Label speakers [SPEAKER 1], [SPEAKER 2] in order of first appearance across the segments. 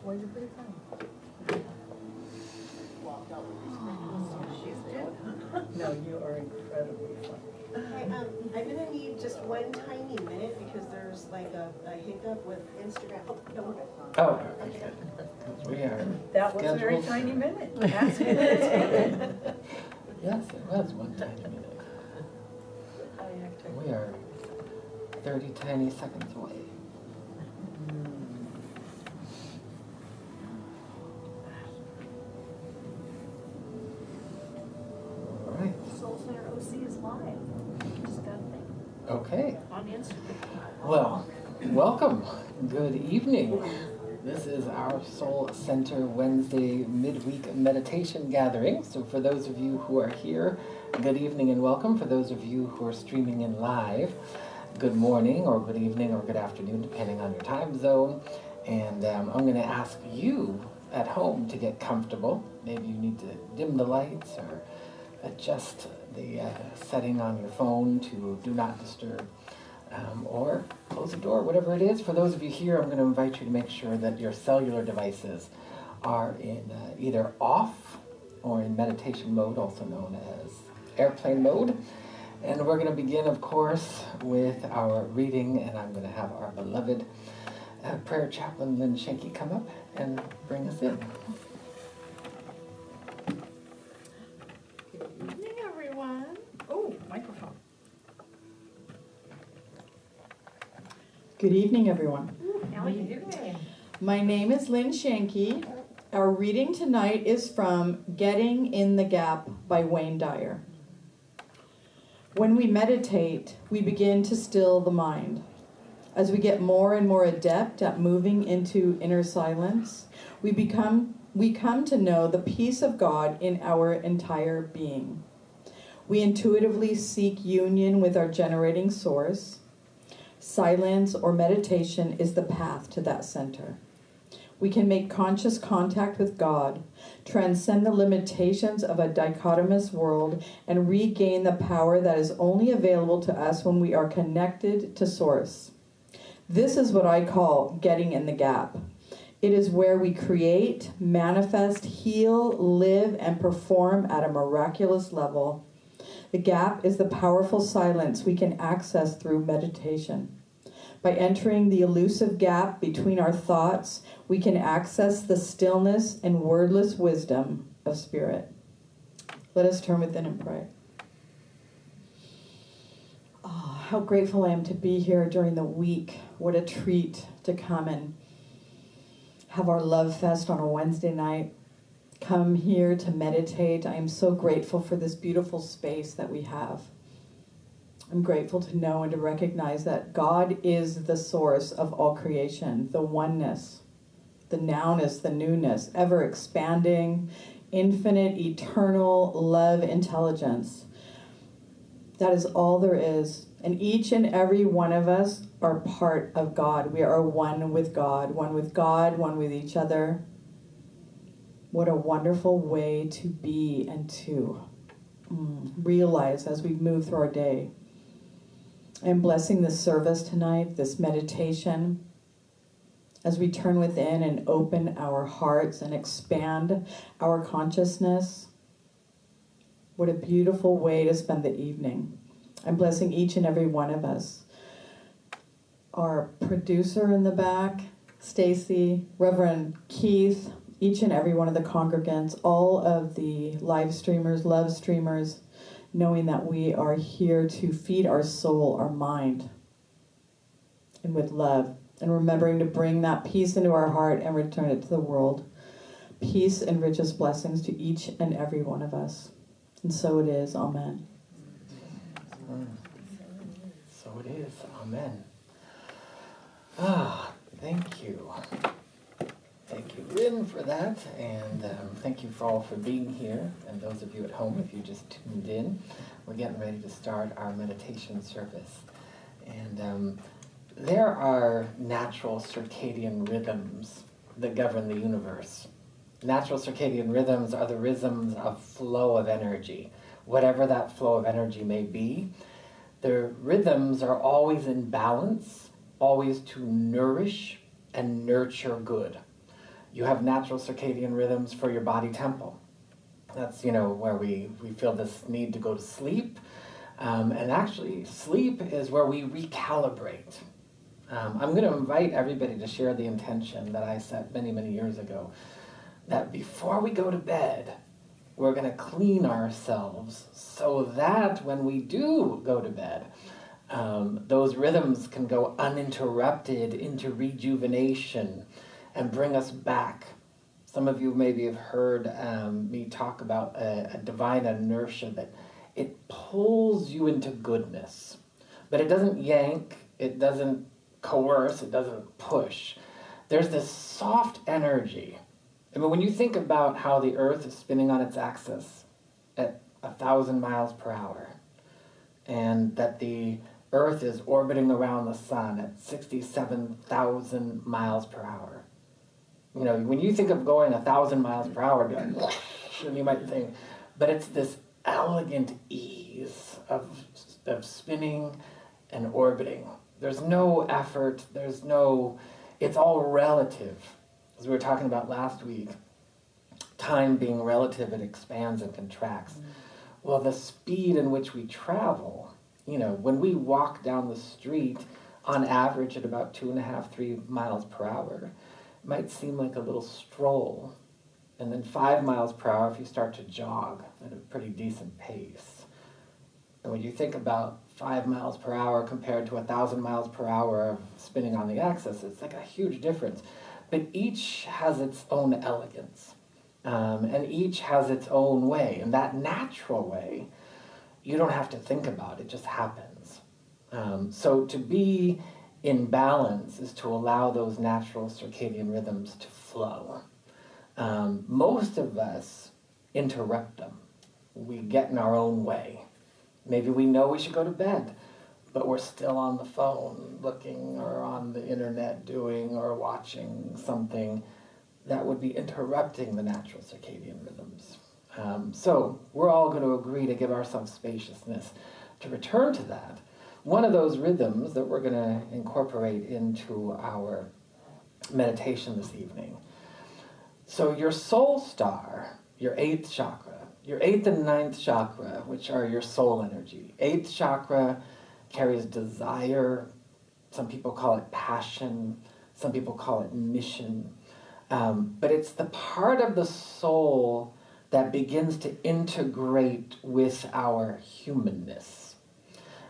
[SPEAKER 1] boys are pretty funny. No, you are incredibly funny.
[SPEAKER 2] I'm gonna need just one tiny minute because there's like a hiccup with Instagram. Oh, no, we're good.
[SPEAKER 3] Oh,
[SPEAKER 2] Okay.
[SPEAKER 3] we are.
[SPEAKER 1] That was a very
[SPEAKER 3] scheduled
[SPEAKER 1] tiny
[SPEAKER 3] for-
[SPEAKER 1] minute. That's what it is.
[SPEAKER 3] Yes, it was one tiny minute. We are 30 tiny seconds away. All right.
[SPEAKER 4] Soul Center OC is live. Just got a thing
[SPEAKER 3] Okay.
[SPEAKER 4] on Instagram.
[SPEAKER 3] Well, welcome. Good evening. This is our Soul Center Wednesday midweek meditation gathering. So for those of you who are here, good evening and welcome. For those of you who are streaming in live, good morning or good evening or good afternoon, depending on your time zone. And I'm going to ask you at home to get comfortable. Maybe you need to dim the lights or adjust the setting on your phone to do not disturb. Or close the door, whatever it is. For those of you here, I'm going to invite you to make sure that your cellular devices are in either off or in meditation mode, also known as airplane mode. And we're going to begin, of course, with our reading, and I'm going to have our beloved prayer chaplain, Lynn Shanky, come up and bring us in.
[SPEAKER 4] Good evening, everyone. Oh, microphone.
[SPEAKER 5] Good evening, everyone.
[SPEAKER 4] How are you doing?
[SPEAKER 5] My name is Lynn Shanky. Our reading tonight is from Getting in the Gap by Wayne Dyer. When we meditate, we begin to still the mind. As we get more and more adept at moving into inner silence, we come to know the peace of God in our entire being. We intuitively seek union with our generating source. Silence or meditation is the path to that center. We can make conscious contact with God, transcend the limitations of a dichotomous world, and regain the power that is only available to us when we are connected to Source. This is what I call getting in the gap. It is where we create, manifest, heal, live, and perform at a miraculous level. The gap is the powerful silence we can access through meditation. By entering the elusive gap between our thoughts, we can access the stillness and wordless wisdom of Spirit. Let us turn within and pray. Oh, how grateful I am to be here during the week. What a treat to come and have our love fest on a Wednesday night. Come here to meditate. I am so grateful for this beautiful space that we have. I'm grateful to know and to recognize that God is the source of all creation, the oneness, the nowness, the newness, ever expanding, infinite, eternal love, intelligence. That is all there is. And each and every one of us are part of God. We are one with God, one with each other. What a wonderful way to be and to realize as we move through our day. I am blessing this service tonight, this meditation, as we turn within and open our hearts and expand our consciousness. What a beautiful way to spend the evening. I'm blessing each and every one of us. Our producer in the back, Stacy, Reverend Keith, each and every one of the congregants, all of the live streamers, love streamers, knowing that we are here to feed our soul, our mind, and with love, and remembering to bring that peace into our heart and return it to the world. Peace and richest blessings to each and every one of us. And so it is. Amen.
[SPEAKER 3] So it is. Amen. Ah, thank you. Thank you, Lynn, for that, and thank you all for being here, and those of you at home, if you just tuned in, we're getting ready to start our meditation service. And there are natural circadian rhythms that govern the universe. Natural circadian rhythms are the rhythms of flow of energy. Whatever that flow of energy may be, the rhythms are always in balance, always to nourish and nurture good. You have natural circadian rhythms for your body temple. That's, where we feel this need to go to sleep. And actually, sleep is where we recalibrate. I'm going to invite everybody to share the intention that I set many, many years ago, that before we go to bed, we're going to clean ourselves so that when we do go to bed, those rhythms can go uninterrupted into rejuvenation and bring us back. Some of you maybe have heard me talk about a divine inertia, that it pulls you into goodness, but it doesn't yank, it doesn't coerce, it doesn't push. There's this soft energy. I mean, when you think about how the Earth is spinning on its axis at 1,000 miles per hour, and that the Earth is orbiting around the sun at 67,000 miles per hour. When you think of going 1,000 miles per hour, and you might think, but it's this elegant ease of spinning and orbiting. There's no effort, it's all relative. As we were talking about last week, time being relative, it expands and contracts. Well, the speed in which we travel, when we walk down the street, on average at about 2.5, 3 miles per hour, it might seem like a little stroll. And then 5 miles per hour if you start to jog at a pretty decent pace. And when you think about 5 miles per hour compared to 1,000 miles per hour of spinning on the axis, it's like a huge difference. But each has its own elegance, and each has its own way. And that natural way, you don't have to think about, it just happens. So to be in balance is to allow those natural circadian rhythms to flow. Most of us interrupt them. We get in our own way. Maybe we know we should go to bed, but we're still on the phone looking, or on the internet doing or watching something that would be interrupting the natural circadian rhythms. So we're all going to agree to give ourselves spaciousness to return to that. One of those rhythms that we're going to incorporate into our meditation this evening. So your soul star, your 8th chakra, your 8th and 9th chakra, which are your soul energy. 8th chakra carries desire. Some people call it passion. Some people call it mission. But it's the part of the soul that begins to integrate with our humanness.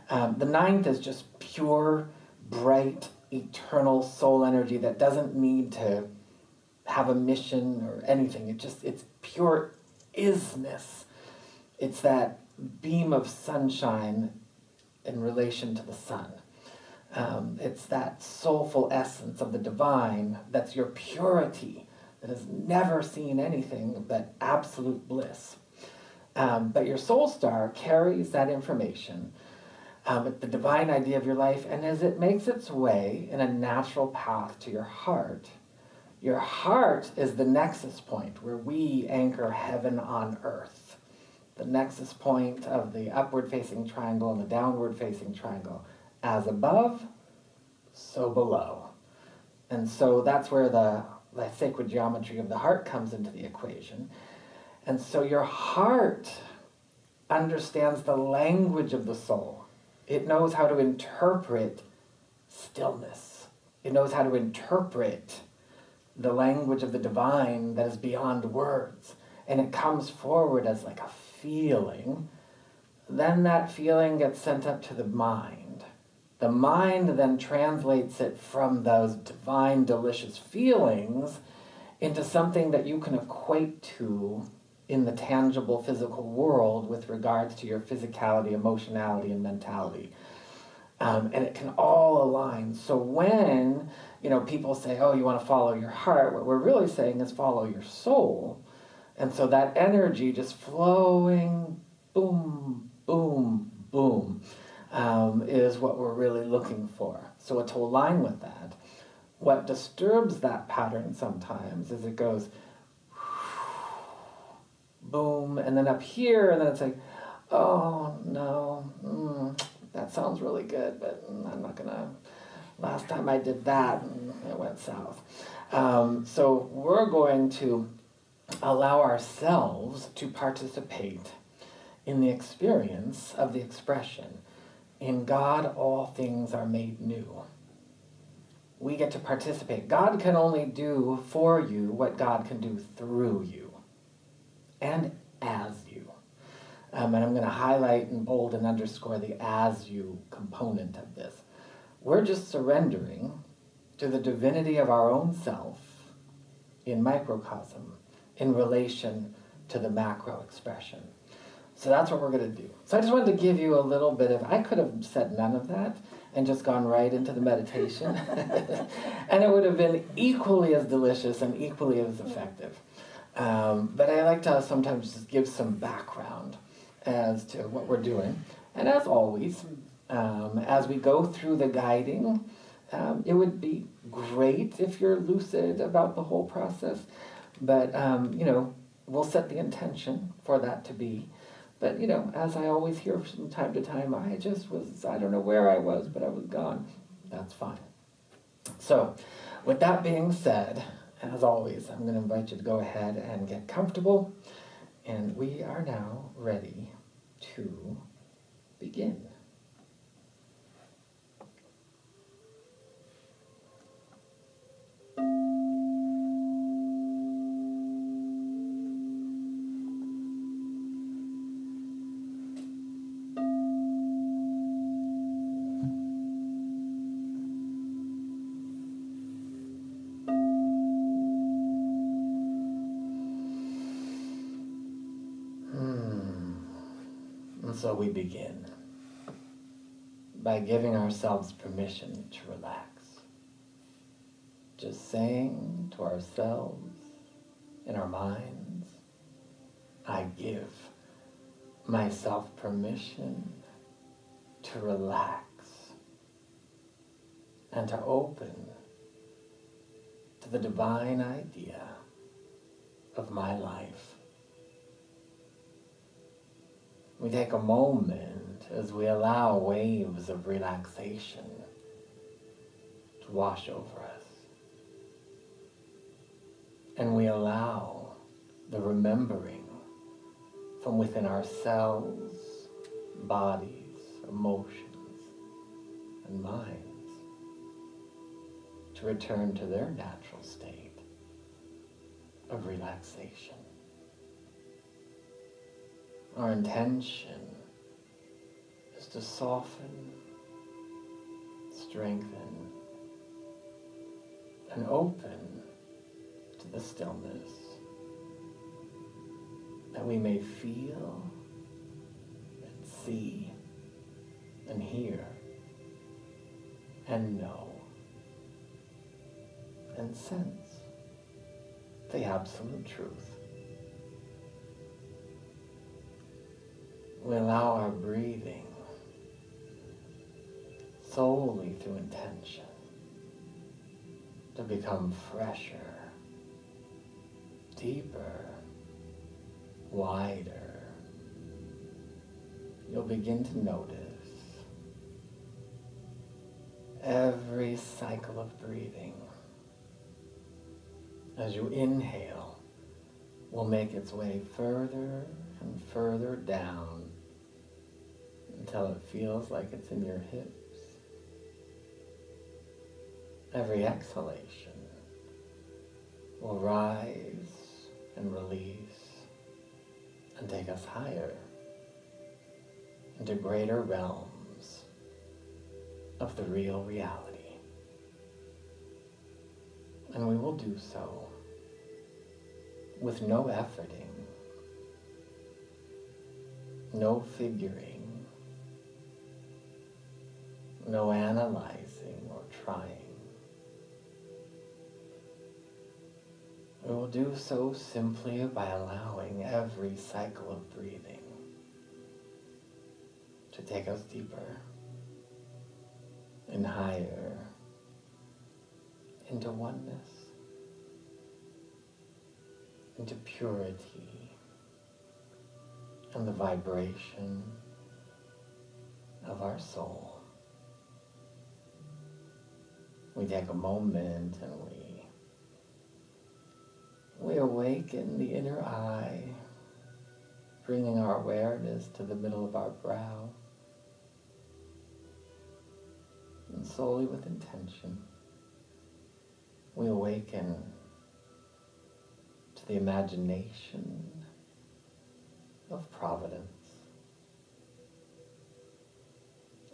[SPEAKER 3] The 9th is just pure, bright, eternal soul energy that doesn't need to have a mission or anything. It's pure isness. It's that beam of sunshine in relation to the sun. It's that soulful essence of the divine that's your purity, that has never seen anything but absolute bliss. But your soul star carries that information, the divine idea of your life, and as it makes its way in a natural path to your heart is the nexus point where we anchor heaven on earth. The nexus point of the upward-facing triangle and the downward-facing triangle. As above, so below. And so that's where the sacred geometry of the heart comes into the equation. And so your heart understands the language of the soul. It knows how to interpret stillness. It knows how to interpret the language of the divine that is beyond words. And it comes forward as like a feeling. Then that feeling gets sent up to the mind. The mind then translates it from those divine, delicious feelings into something that you can equate to in the tangible physical world with regards to your physicality, emotionality, and mentality. And it can all align. So when, people say, oh, you want to follow your heart, what we're really saying is follow your soul. And so that energy just flowing, boom, boom, boom, is what we're really looking for. So to align with that, what disturbs that pattern sometimes is it goes boom, and then up here, and then it's like, oh no, that sounds really good, but I'm not gonna, last time I did that, it went south. So we're going to allow ourselves to participate in the experience of the expression, in God all things are made new. We get to participate. God can only do for you what God can do through you and as you. And I'm going to highlight and bold and underscore the as you component of this. We're just surrendering to the divinity of our own self in microcosm in relation to the macro expression. So that's what we're going to do. So I just wanted to give you a little bit of, I could have said none of that and just gone right into the meditation. And it would have been equally as delicious and equally as effective. But I like to sometimes just give some background as to what we're doing. And as always, as we go through the guiding, it would be great if you're lucid about the whole process. But, we'll set the intention for that to be. But, as I always hear from time to time, I don't know where I was, but I was gone. That's fine. So, with that being said, as always, I'm going to invite you to go ahead and get comfortable. And we are now ready to begin. So we begin by giving ourselves permission to relax. Just saying to ourselves in our minds, I give myself permission to relax and to open to the divine idea of my life. We take a moment as we allow waves of relaxation to wash over us. And we allow the remembering from within ourselves, bodies, emotions, and minds to return to their natural state of relaxation. Our intention is to soften, strengthen, and open to the stillness that we may feel and see and hear and know and sense the absolute truth. We allow our breathing solely through intention to become fresher, deeper, wider. You'll begin to notice every cycle of breathing as you inhale will make its way further and further down until it feels like it's in your hips. Every exhalation will rise and release and take us higher into greater realms of the real reality. And we will do so with no efforting, no figuring, no analyzing or trying. We will do so simply by allowing every cycle of breathing to take us deeper and higher into oneness, into purity, and the vibration of our soul. We take a moment and we awaken the inner eye, bringing our awareness to the middle of our brow. And slowly, with intention, we awaken to the imagination of providence.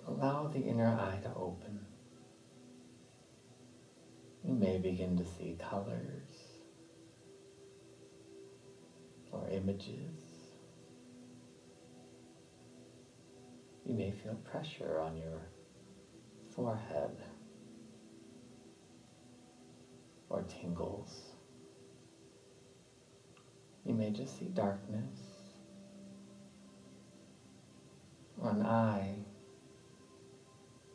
[SPEAKER 3] Allow the inner eye to open. You may begin to see colors or images. You may feel pressure on your forehead or tingles. You may just see darkness or an eye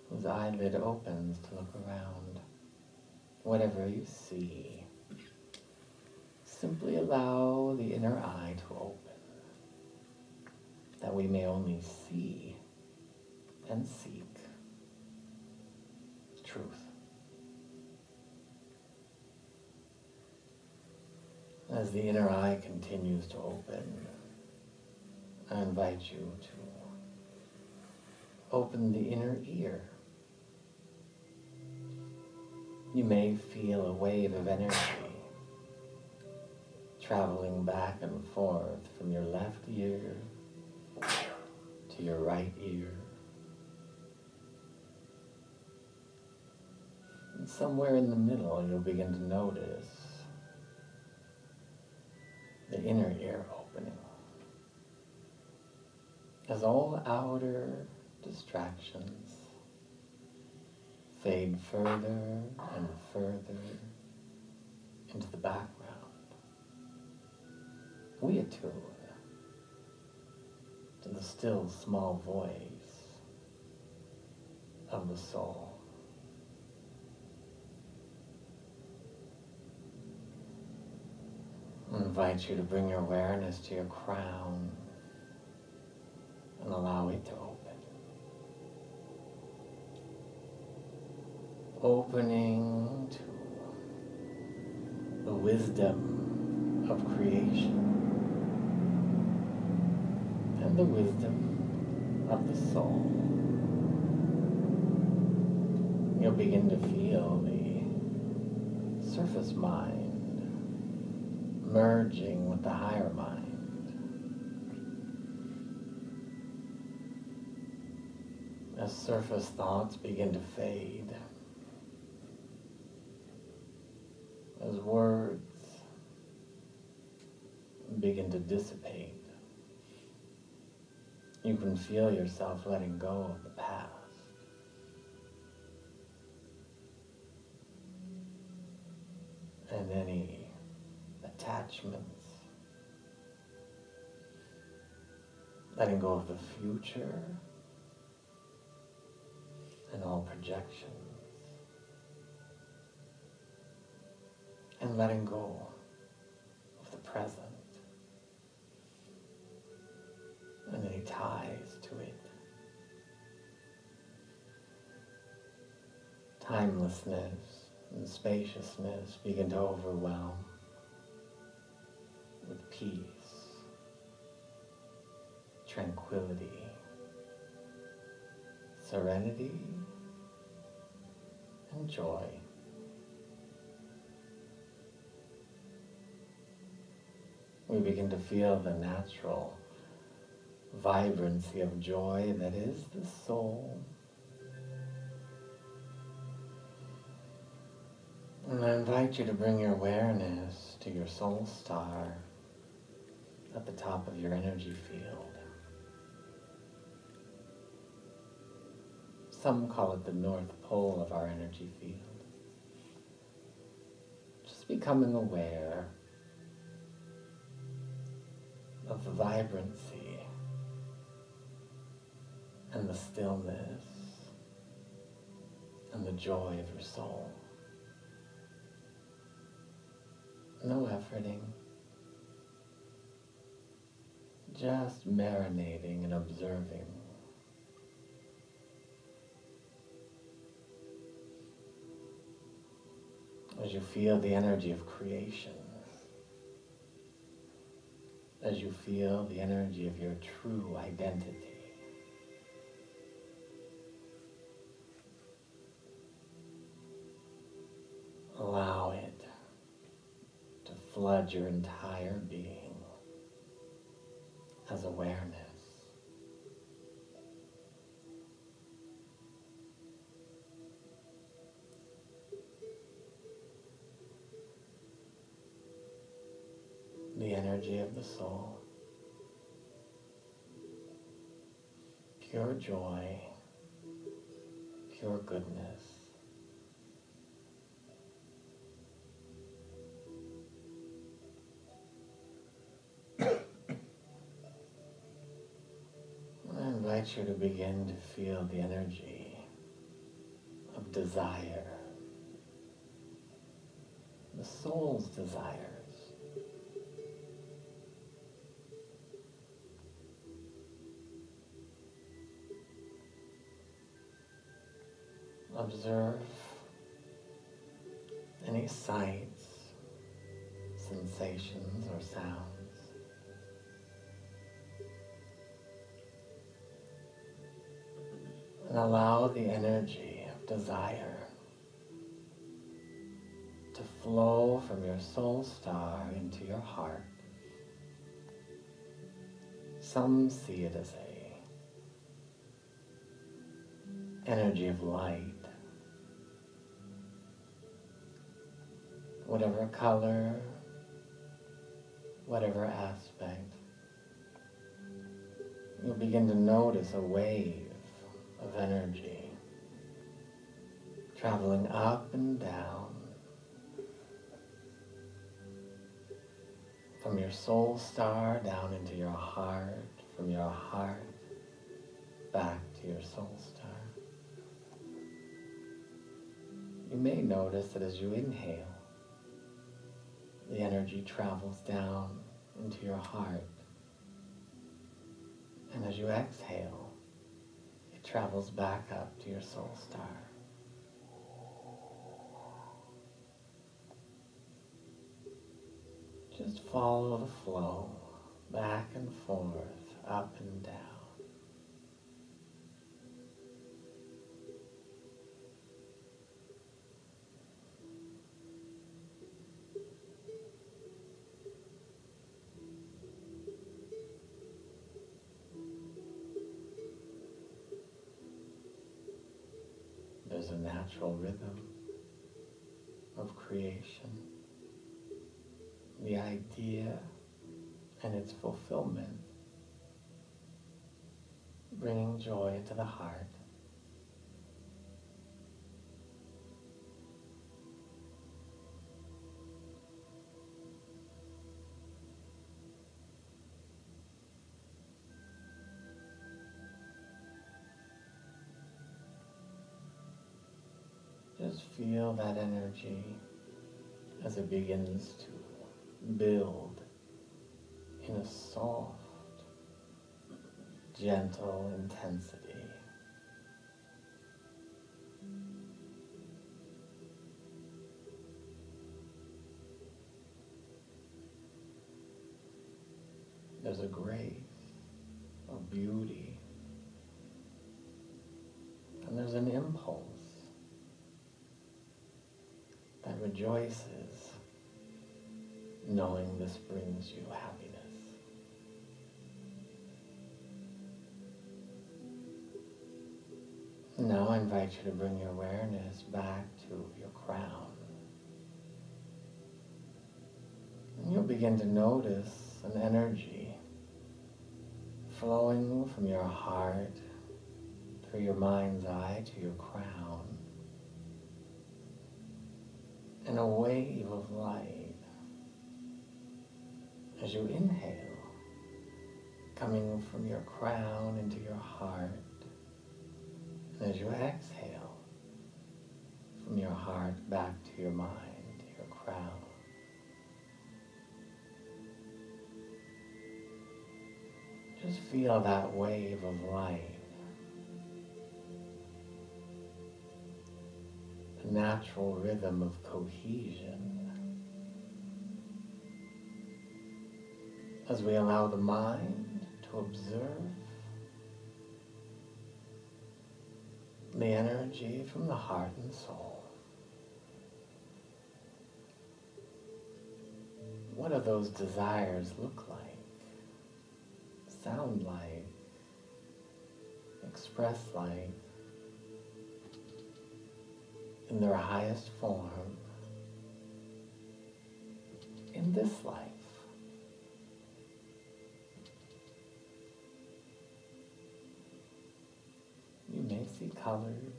[SPEAKER 3] whose eyelid opens to look around. Whatever you see, simply allow the inner eye to open, that we may only see and seek truth. As the inner eye continues to open, I invite you to open the inner ear. You may feel a wave of energy traveling back and forth from your left ear to your right ear. And somewhere in the middle, you'll begin to notice the inner ear opening, as all outer distractions fade further and further into the background. We attune to the still small voice of the soul. I invite you to bring your awareness to your crown and allow it to open. Opening to the wisdom of creation and the wisdom of the soul. You'll begin to feel the surface mind merging with the higher mind. As surface thoughts begin to fade, as words begin to dissipate, you can feel yourself letting go of the past. And any attachments, letting go of the future and all projections, and letting go of the present and any ties to it. Timelessness and spaciousness begin to overwhelm with peace, tranquility, serenity, and joy. We begin to feel the natural vibrancy of joy that is the soul. And I invite you to bring your awareness to your soul star at the top of your energy field. Some call it the North Pole of our energy field. Just becoming aware of the vibrancy and the stillness and the joy of your soul. No efforting, just marinating and observing. As you feel the energy of creation as you feel the energy of your true identity. Allow it to flood your entire being as awareness. The energy of the soul, pure joy, pure goodness. I invite you to begin to feel the energy of desire, the soul's desires. Observe any sights, sensations, or sounds. And allow the energy of desire to flow from your soul star into your heart. Some see it as a energy of light. Whatever color, whatever aspect, you'll begin to notice a wave of energy traveling up and down from your soul star down into your heart, from your heart back to your soul star. You may notice that as you inhale, the energy travels down into your heart. And as you exhale, it travels back up to your soul star. Just follow the flow, back and forth, up and down. There's a natural rhythm of creation, the idea and its fulfillment, bringing joy into the heart. Just feel that energy as it begins to build in a soft, gentle intensity. There's a grace, a beauty, and there's an impulse that rejoices knowing this brings you happiness. Now I invite you to bring your awareness back to your crown. And you'll begin to notice an energy flowing from your heart through your mind's eye to your crown. And a wave of light as you inhale, coming from your crown into your heart, and as you exhale, from your heart back to your mind, to your crown. Just feel that wave of light. The natural rhythm of cohesion. as we allow the mind to observe the energy from the heart and soul. What do those desires look like, sound like, express like in their highest form in this life? You may see colors,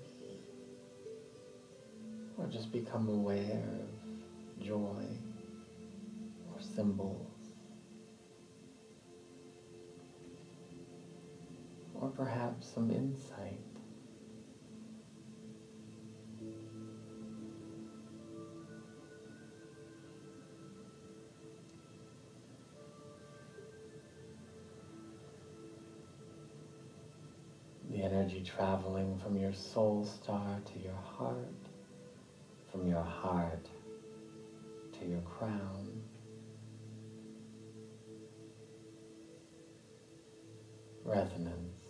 [SPEAKER 3] or just become aware of joy or symbols, or perhaps some insight. The energy traveling from your soul star to your heart, from your heart to your crown. Resonance.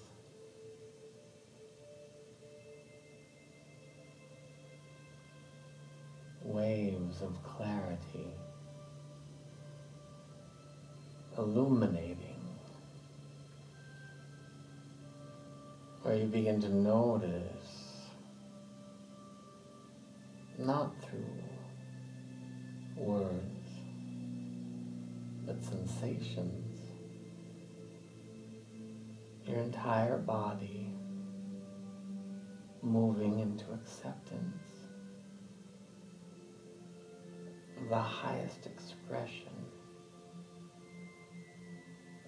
[SPEAKER 3] Waves of clarity, illuminating, where you begin to notice, not through words, but sensations, your entire body moving into acceptance of the highest expression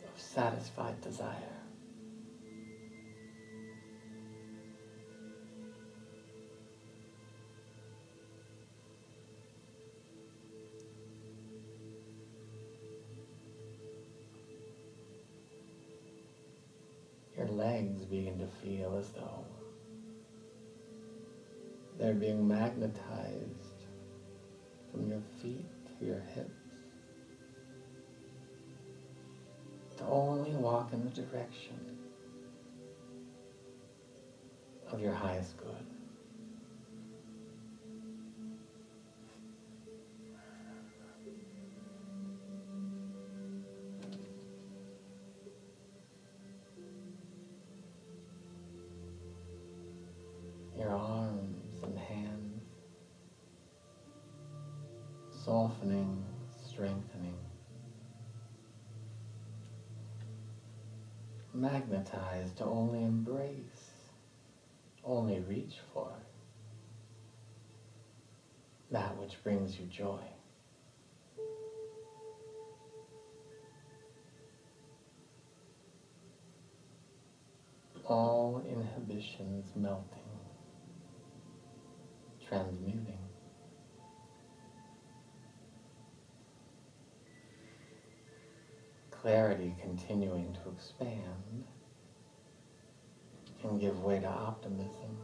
[SPEAKER 3] of satisfied desire. Your legs begin to feel as though they're being magnetized from your feet to your hips to only walk in the direction of your highest good. Your arms and hands softening, strengthening, magnetized to only embrace, only reach for that which brings you joy. All inhibitions melting, transmuting. Clarity continuing to expand and give way to optimism.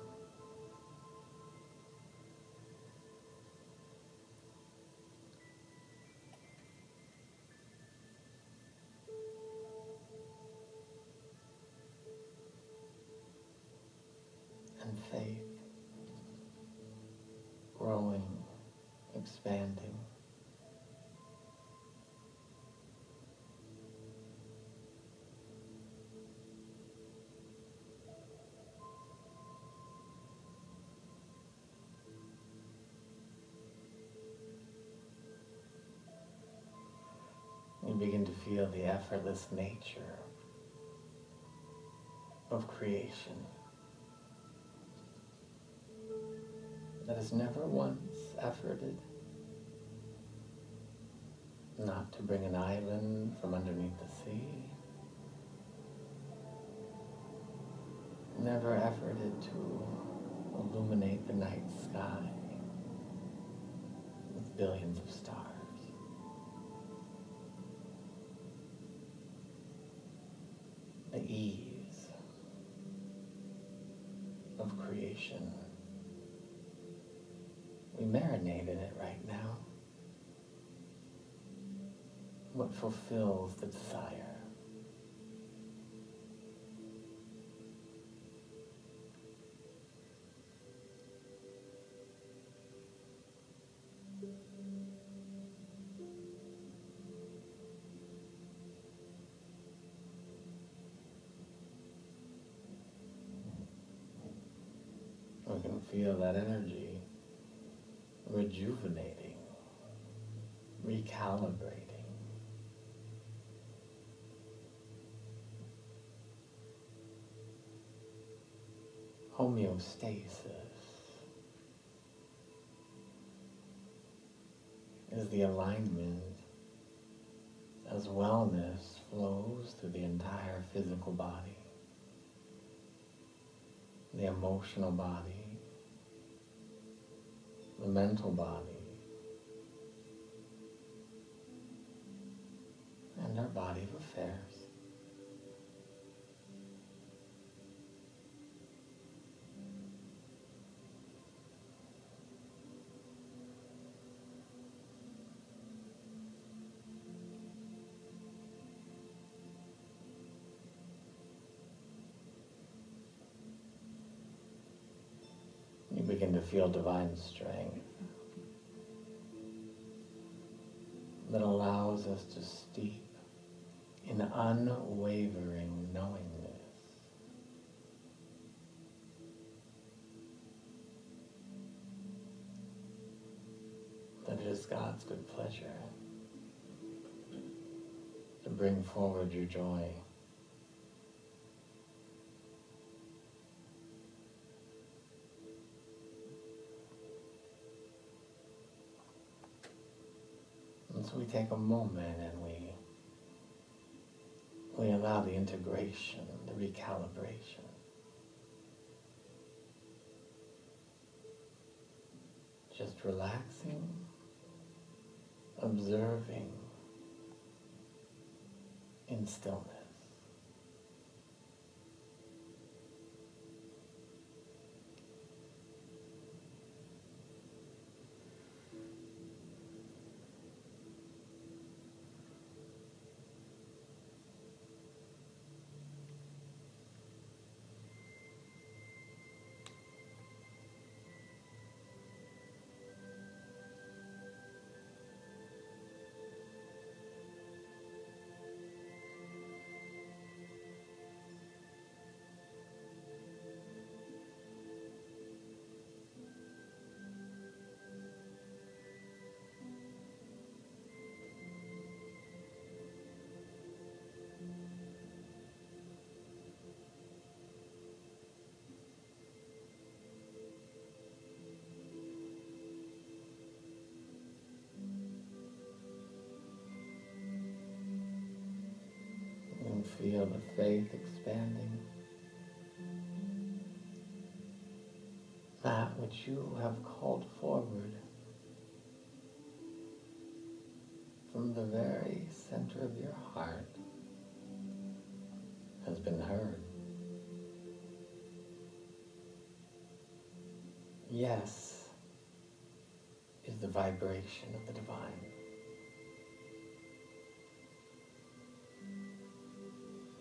[SPEAKER 3] And faith, growing, expanding. You begin to feel the effortless nature of creation that has never once efforted not to bring an island from underneath the sea, never efforted to illuminate the night sky with billions of stars. The ease of creation. We marinate in it right now. what fulfills the desire. We can feel that energy rejuvenating, recalibrating. Homeostasis is the alignment as wellness flows through the entire physical body, the emotional body, the mental body, and our body of affairs. You begin to feel divine strength that allows us to steep in unwavering knowingness. That it is God's good pleasure to bring forward your joy. And so we take a moment and we allow the integration, the recalibration. Just relaxing, observing in stillness. And feel the faith expanding. That which you have called forward from the very center of your heart has been heard. Yes is the vibration of the divine.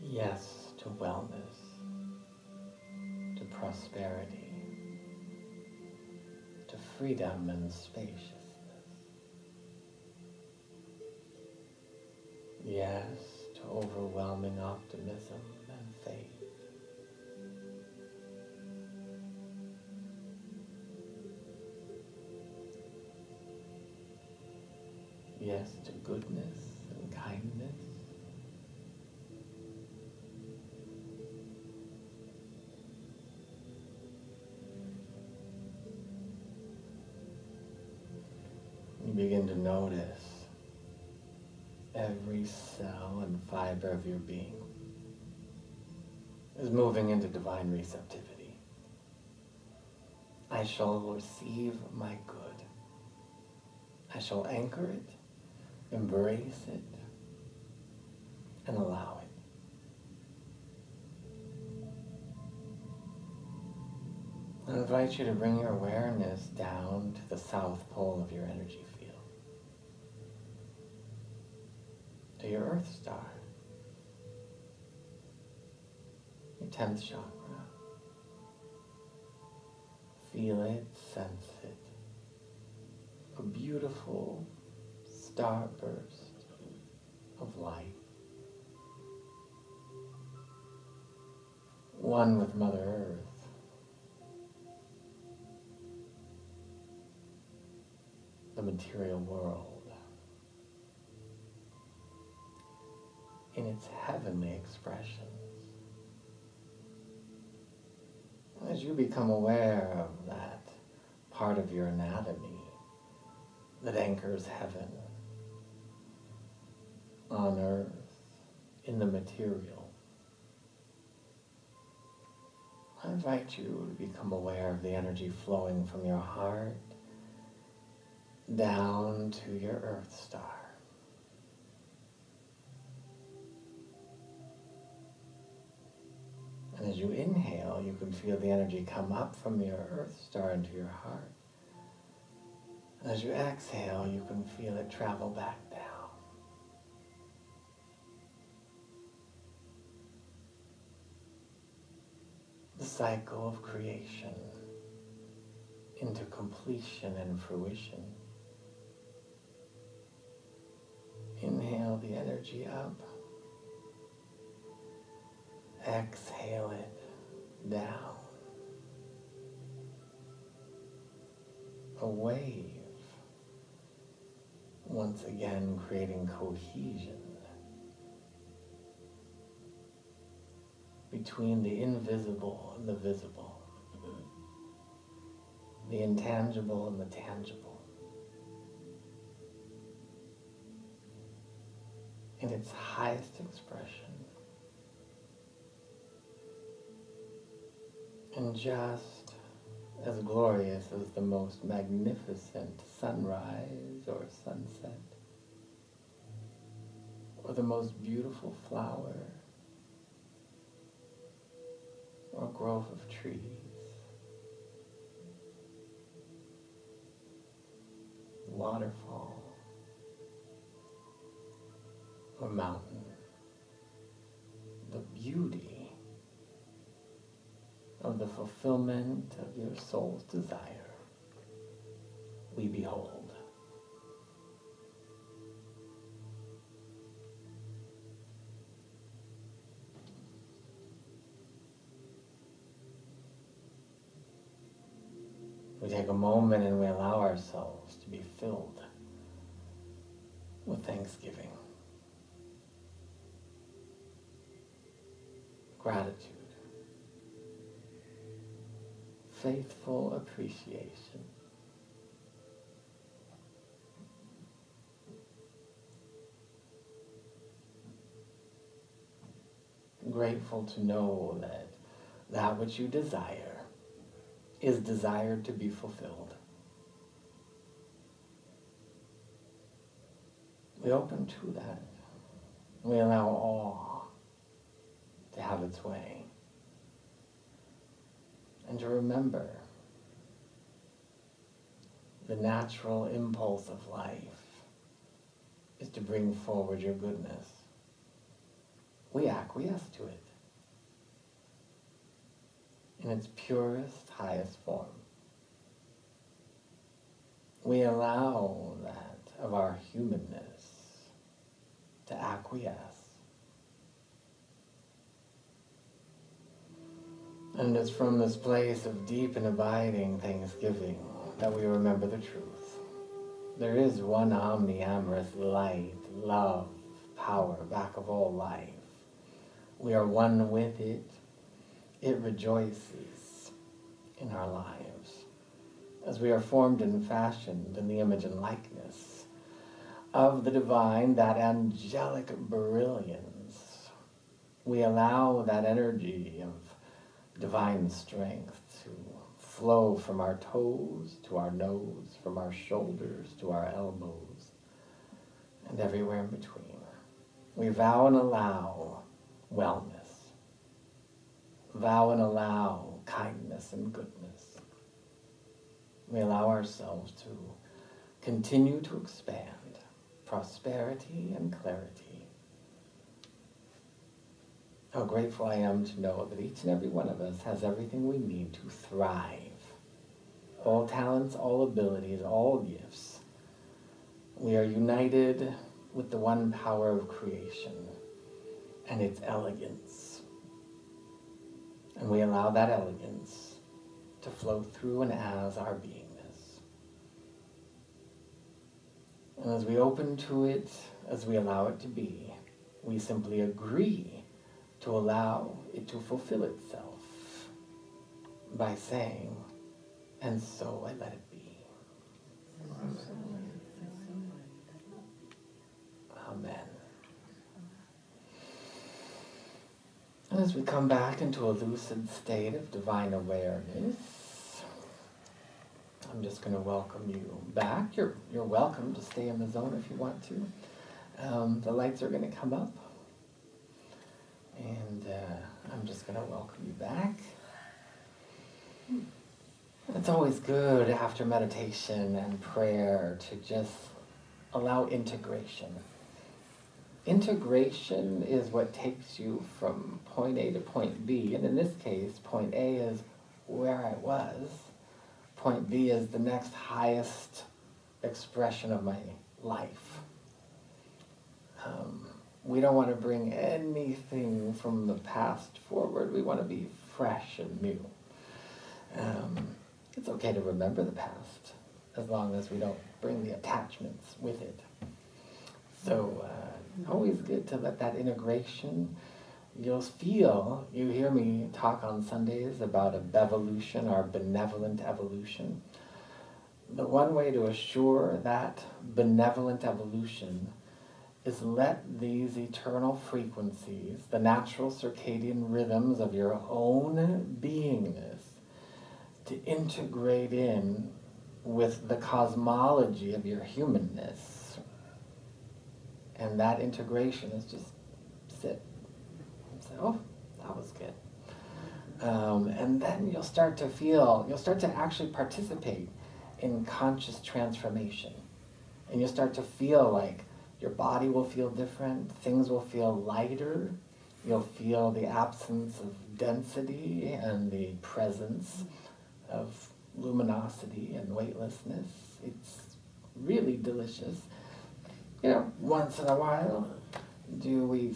[SPEAKER 3] Yes to wellness, to prosperity, to freedom and spaciousness. Yes to overwhelming optimism and faith. Yes to goodness and kindness. You begin to notice every cell and fiber of your being is moving into divine receptivity. I shall receive my good. I shall anchor it, embrace it, and allow it. I invite you to bring your awareness down to the south pole of your energy field. to your Earth Star, your 10th chakra. Feel it, sense it. A beautiful starburst of light. One with Mother Earth. The material world. In its heavenly expressions. As you become aware of that part of your anatomy that anchors heaven on earth, in the material, I invite you to become aware of the energy flowing from your heart down to your Earth Star. And as you inhale, you can feel the energy come up from your Earth Star into your heart. And as you exhale, you can feel it travel back down. The cycle of creation into completion and fruition. Inhale the energy up. Exhale it down. A wave, once again creating cohesion between the invisible and the visible, the intangible and the tangible. In its highest expression. And just as glorious as the most magnificent sunrise or sunset, or the most beautiful flower, or grove of trees, waterfall, or mountain, the beauty of the fulfillment of your soul's desire, we behold. We take a moment and we allow ourselves to be filled with thanksgiving, gratitude, faithful appreciation, grateful to know that that which you desire is desired to be fulfilled. We open to that. We allow awe to have its way. And to remember the natural impulse of life is to bring forward your goodness. We acquiesce to it in its purest, highest form. We allow that of our humanness to acquiesce. And it's from this place of deep and abiding thanksgiving that we remember the truth. There is one omniamorous light, love, power back of all life. We are one with it. It rejoices in our lives as we are formed and fashioned in the image and likeness of the divine, that angelic brilliance. We allow that energy of divine strength to flow from our toes to our nose, from our shoulders to our elbows, and everywhere in between. We vow and allow wellness. Vow and allow kindness and goodness. We allow ourselves to continue to expand prosperity and clarity how grateful I am to know that each and every one of us has everything we need to thrive. All talents, all abilities, all gifts. We are united with the one power of creation and its elegance. And we allow that elegance to flow through and as our beingness. And as we open to it, as we allow it to be, we simply agree to allow it to fulfill itself by saying, and so I let it be. Amen. And as we come back into a lucid state of divine awareness, I'm just going to welcome you back. You're welcome to stay in the zone if you want to. The lights are going to come up. And I'm just going to welcome you back. It's always good after meditation and prayer to just allow integration. Integration is what takes you from point A to point B. And in this case, point A is where I was. Point B is the next highest expression of my life. We don't want to bring anything from the past forward. We want to be fresh and new. It's okay to remember the past as long as we don't bring the attachments with it. So always good to let that integration, you hear me talk on Sundays about a bevolution or benevolent evolution. The one way to assure that benevolent evolution is let these eternal frequencies, the natural circadian rhythms of your own beingness, to integrate in with the cosmology of your humanness. And that integration is just sit and say, oh, that was good. And then you'll start to actually participate in conscious transformation. And you'll start to feel like your body will feel different, things will feel lighter, you'll feel the absence of density and the presence of luminosity and weightlessness. It's really delicious. Once in a while, do we,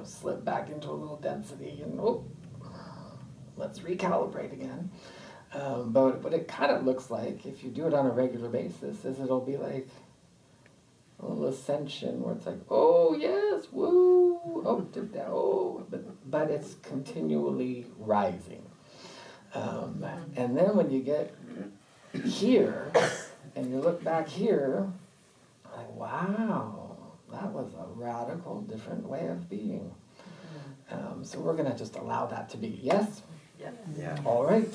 [SPEAKER 3] slip back into a little density and, let's recalibrate again. But what it kind of looks like, if you do it on a regular basis, is it'll be like a little ascension where it's like, oh yes, woo, oh, dip down, oh, but it's continually rising. And then when you get here and you look back here, like, wow, that was a radical different way of being. So we're going to just allow that to be. Yes?
[SPEAKER 1] Yeah.
[SPEAKER 3] All right.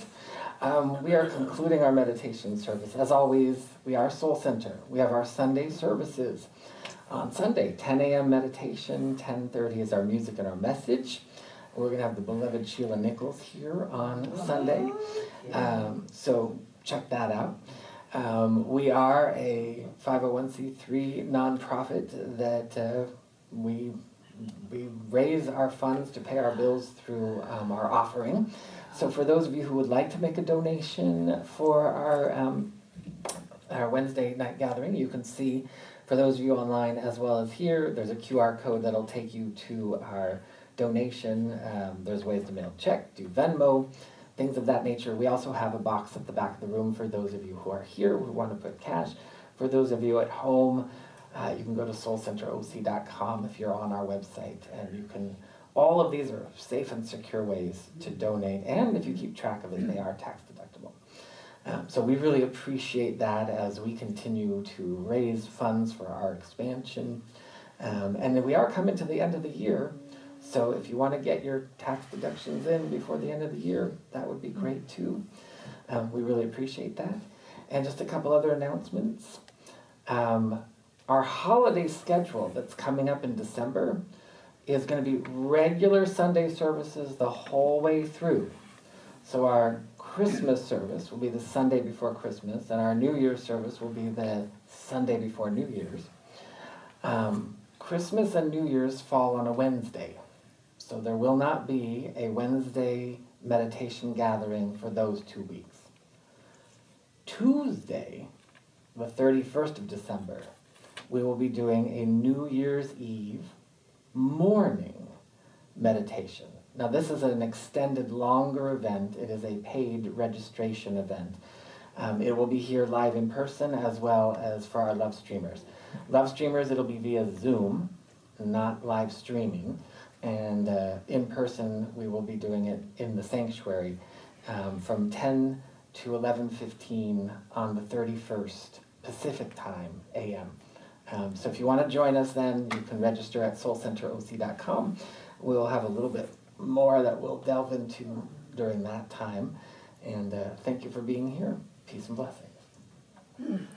[SPEAKER 3] We are concluding our meditation service. As always, we are Soul Center. We have our Sunday services. On Sunday, 10 a.m. meditation, 10:30 is our music and our message. We're going to have the beloved Sheila Nichols here on Sunday. So check that out. We are a 501c3 nonprofit that we raise our funds to pay our bills through our offering. So for those of you who would like to make a donation for our Wednesday night gathering, you can see, for those of you online as well as here, there's a QR code that'll take you to our donation. There's ways to mail check, do Venmo, things of that nature. We also have a box at the back of the room for those of you who are here who want to put cash. For those of you at home, you can go to soulcenteroc.com if you're on our website, and you can. All of these are safe and secure ways to donate, and if you keep track of it, they are tax deductible. So we really appreciate that as we continue to raise funds for our expansion. And then we are coming to the end of the year, so if you want to get your tax deductions in before the end of the year, that would be great too. We really appreciate that. And just a couple other announcements. Our holiday schedule that's coming up in December is going to be regular Sunday services the whole way through. So our Christmas service will be the Sunday before Christmas, and our New Year's service will be the Sunday before New Year's. Christmas and New Year's fall on a Wednesday. So there will not be a Wednesday meditation gathering for those 2 weeks. Tuesday, the 31st of December, we will be doing a New Year's Eve morning meditation. Now this is an extended, longer event. It is a paid registration event. It will be here live in person as well as for our love streamers. Love streamers, it'll be via Zoom, not live streaming. And in person, we will be doing it in the sanctuary from 10 to 11:15 on the 31st Pacific time, a.m. So if you want to join us then, you can register at soulcenteroc.com. We'll have a little bit more that we'll delve into during that time. And thank you for being here. Peace and blessings.